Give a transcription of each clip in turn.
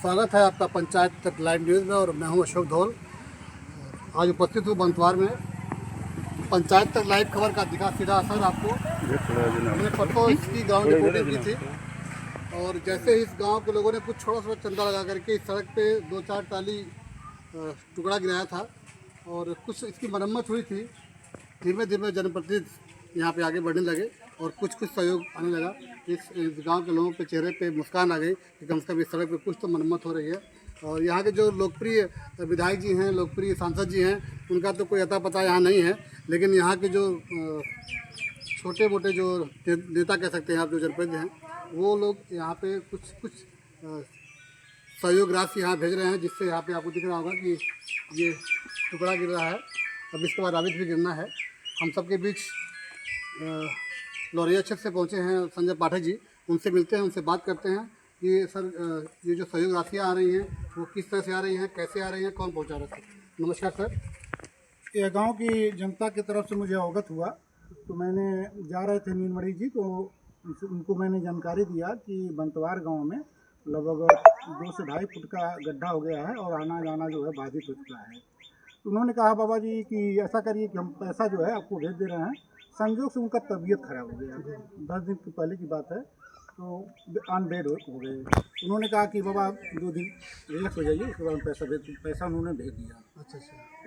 स्वागत है आपका पंचायत तक लाइव न्यूज़ में और मैं हूं अशोक धौल। आज उपस्थित हूं बंतवार में। पंचायत तक लाइव खबर का दिखा सीधा असर आपको। मैंने परसों इसकी ग्राउंड रिपोर्टिंग की थी और जैसे ही इस गांव के लोगों ने कुछ थोड़ा चंदा लगा करके इस सड़क पे 2-4 टाली टुकड़ा गिराया था और कुछ इसकी मरम्मत हुई थी। धीमे धीमे जनप्रतिनिधि यहाँ पे आगे बढ़ने लगे और कुछ सहयोग आने लगा। इस गांव के लोगों के चेहरे पे मुस्कान आ गई कि कम से कम इस सड़क पे कुछ तो मरम्मत हो रही है। और यहाँ के जो लोकप्रिय विधायक जी हैं, लोकप्रिय सांसद जी हैं, उनका तो कोई अता पता यहाँ नहीं है, लेकिन यहाँ के जो छोटे मोटे जो नेता कह सकते हैं आप, जो जनप्रतिनिधि हैं, वो लोग यहाँ पे कुछ सहयोग राशि यहाँ भेज रहे हैं, जिससे यहाँ पे आपको दिख रहा होगा कि ये टुकड़ा गिर रहा है। अब इसके बाद रावित भी गिरना है। हम सबके बीच लोरिया क्षेत्र से पहुँचे हैं संजय पाठक जी, उनसे मिलते हैं, उनसे बात करते हैं कि सर ये जो सहयोग राशियाँ आ रही हैं वो किस तरह से आ रही हैं, कैसे आ रही हैं, कौन पहुँचा रहा है। नमस्कार सर। यह गांव की जनता की तरफ से मुझे अवगत हुआ, तो मैंने जा रहे थे नीलमणि जी, तो उनको मैंने जानकारी दिया कि बंतवार गांव में लगभग 2 से 2.5 फुट का गड्ढा हो गया है और आना जाना जो है बाधित हो चुका है। तो उन्होंने कहा बाबा जी कि ऐसा करिए कि हम पैसा जो है आपको भेज दे रहे हैं। संयोग से उनका तबीयत खराब हो गया, 10 दिन की पहले की बात है, तो ऑन बेड हो गए। उन्होंने कहा कि बाबा 2 दिन रिलैक्स हो जाइए, उसके बाद पैसा उन्होंने भेज दिया। अच्छा।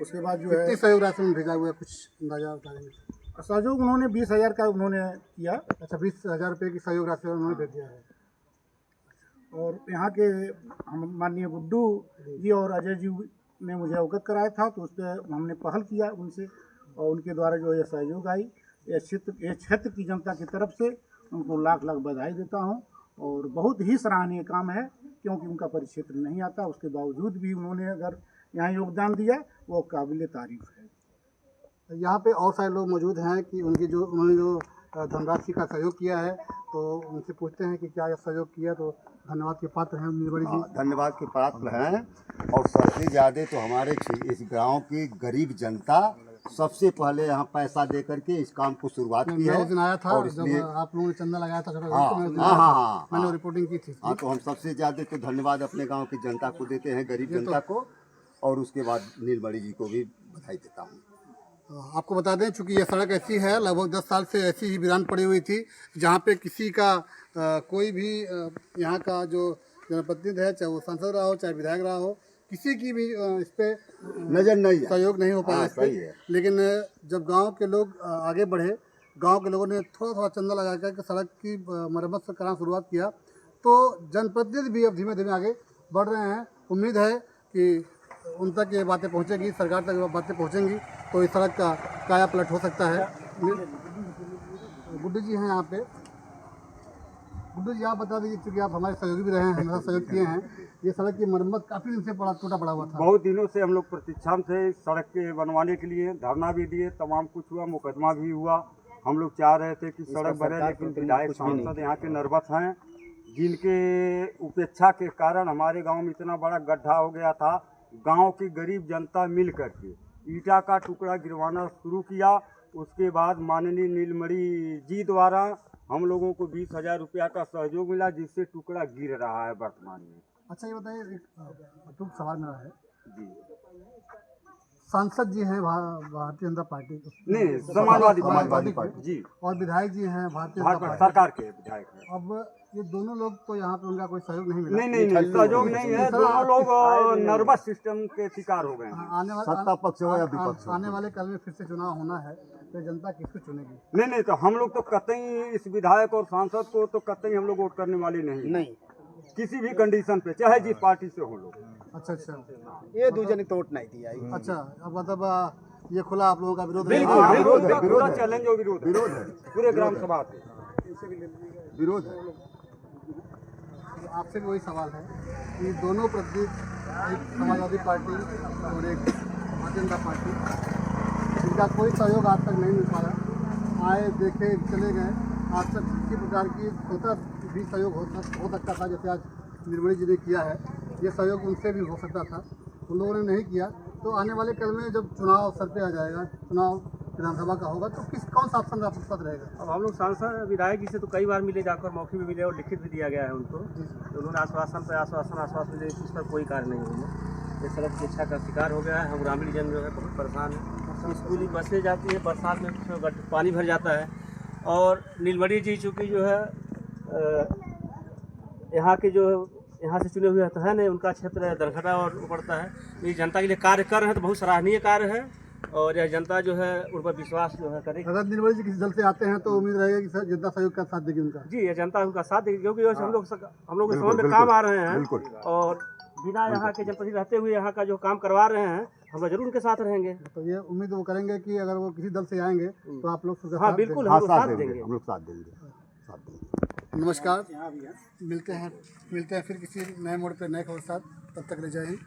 उसके बाद जो है सहयोग राशि में भेजा हुआ है, कुछ अंदाजा बता देंगे। सहयोग उन्होंने 20,000 का उन्होंने किया। अच्छा, 20,000 रुपये की सहयोग राशि उन्होंने भेज दिया है। और यहाँ के हम माननीय गुड्डू जी और अजय जी ने मुझे अवगत कराया था, तो उस पर हमने पहल किया उनसे और उनके द्वारा जो ये सहयोग आई, ये क्षेत्र की जनता की तरफ से उनको लाख लाख बधाई देता हूँ। और बहुत ही सराहनीय काम है, क्योंकि उनका परिक्षेत्र नहीं आता, उसके बावजूद भी उन्होंने अगर यहाँ योगदान दिया, वो काबिल तारीफ है। यहाँ पे और सारे लोग मौजूद हैं कि उन्होंने जो धनराशि का सहयोग किया है, तो उनसे पूछते हैं कि क्या यह सहयोग किया, तो धन्यवाद के पात्र हैं नीलमणि जी। धन्यवाद के पात्र हैं। और सबसे ज़्यादा तो हमारे इस गांव की गरीब जनता सबसे पहले यहाँ पैसा दे करके इस काम को शुरुआत की है। उस दिन आया था और जब आप लोगों ने चंदा लगाया था, मैंने रिपोर्टिंग की थी। हाँ, तो हम सबसे ज़्यादा तो धन्यवाद अपने गांव की जनता को देते हैं, गरीब जनता को, और उसके बाद नीलमणि जी को भी बधाई देता हूँ। आपको बता दें, चूँकि यह सड़क ऐसी है, लगभग 10 साल से ऐसी ही वीरान पड़ी हुई थी, जहाँ पे किसी का कोई भी यहाँ का जो जनप्रतिनिधि है, चाहे वो सांसद रहा हो, चाहे विधायक रहा हो, किसी की भी इस पे नजर नहीं है, सहयोग नहीं हो पाया। सही है। लेकिन जब गांव के लोग आगे बढ़े, गांव के लोगों ने थोड़ा चंदा लगा कर सड़क की मरम्मत से करना शुरुआत किया, तो जनप्रतिनिधि भी अब धीमे धीमे आगे बढ़ रहे हैं। उम्मीद है कि उन तक ये बातें पहुंचेगी, सरकार तक ये बातें पहुंचेंगी, तो इस सड़क का काया पलट हो सकता है। गुड्डू जी हैं यहाँ पे। गुड्डू जी, आप बता दीजिए, क्योंकि आप हमारे सहयोगी भी रहे हैं, हमारा सहयोग किए हैं, ये सड़क की मरम्मत काफ़ी दिन से टूटा पड़ा हुआ था। बहुत दिनों से हम लोग प्रतीक्षा में थे सड़क के बनवाने के लिए, धरना भी दिए, तमाम कुछ हुआ, मुकदमा भी हुआ। हम लोग चाह रहे थे कि सड़क बने, लेकिन विधायक सांसद यहाँ के नर्वस हैं, जिनके उपेक्षा के कारण हमारे गांव में इतना बड़ा गड्ढा हो गया था। गांव की गरीब जनता मिल करके ईटा का टुकड़ा गिरवाना शुरू किया। उसके बाद माननीय नीलमणि जी द्वारा हम लोगों को 20,000 रुपया का सहयोग मिला, जिससे टुकड़ा गिर रहा है वर्तमान में। अच्छा, ये बताइए, एक सवाल मेरा है जी। सांसद जी हैं भारतीय जनता पार्टी, नहीं, समाजवादी पार्टी जी, और विधायक जी हैं भारतीय सरकार के विधायक हैं। अब ये दोनों लोग तो यहाँ पे उनका कोई सहयोग नहीं मिला। नहीं, सहयोग नहीं है। दोनों लोग नर्वस सिस्टम के शिकार हो गए हैं। सत्ता पक्ष हो या विपक्ष, आने वाले कल में फिर से चुनाव होना है, तो जनता किसको चुनेगी? नहीं, तो हम लोग तो कतई इस विधायक और सांसद को तो कतई हम लोग वोट करने वाले नहीं, किसी भी कंडीशन पे, चाहे जिस पार्टी से हो लोग। अच्छा, ये दूसरी तोट नहीं थी। अच्छा, अब मतलब ये खुला आप लोगों का विरोध है? बिल्कुल चैलेंज और विरोध है पूरे ग्राम सभा से विरोध है। आपसे भी वही सवाल है कि दोनों प्रतिनिधि, एक समाजवादी पार्टी और एक भारतीय जनता पार्टी, इनका कोई सहयोग आज तक नहीं मिल पाया। आए, देखे, चले गए। आज तक किसी प्रकार की छोटा भी सहयोग हो सकता था, जैसे आज नीलमणि जी ने किया है, ये सहयोग उनसे भी हो सकता था, उन लोगों ने नहीं किया। तो आने वाले कल में जब चुनाव सर पे आ जाएगा, चुनाव विधानसभा का होगा, तो कौन सा ऑप्शन आपके पास रहेगा? अब हम लोग सांसद विधायक जी से तो कई बार मिले, जाकर मौके भी मिले और लिखित भी दिया गया है उनको। तो उन्होंने आश्वासन मिले, इस पर कोई कार्य नहीं हुआ। ये सड़क की इच्छा का शिकार हो गया है। हम ग्रामीण जन जो है बहुत परेशान है। स्कूली बसें जाती है, बरसात में पानी भर जाता है। और नीलमणि जी चूँकि जो है यहाँ के जो यहाँ से चुने हुए है नहीं, उनका क्षेत्र दरघटा और पड़ता है। ये जनता के लिए कार्य कर रहे हैं तो बहुत सराहनीय कार्य है, और यह जनता जो है उन पर विश्वास जो है करेगी। अगर नीलमणि जी किसी दल से आते हैं तो उम्मीद रहेगा कि सर जनता सहयोग का साथ देगी उनका। जी, ये जनता उनका साथ देगी, क्योंकि हम लोग के समझ में काम आ रहे हैं, और बिना यहाँ के जनप्रतिनिधि रहते हुए यहाँ का जो काम करवा रहे हैं, हम लोग जरूर उनके साथ रहेंगे। तो ये उम्मीद वो करेंगे कि अगर वो किसी दल से आएंगे तो आप लोग हाँ बिल्कुल, हम लोग साथ देंगे। हम लोग साथ देंगे। नमस्कार, मिलते हैं फिर किसी नए मोड़ पे नए खबर के साथ। तब तक ले जय हिंद।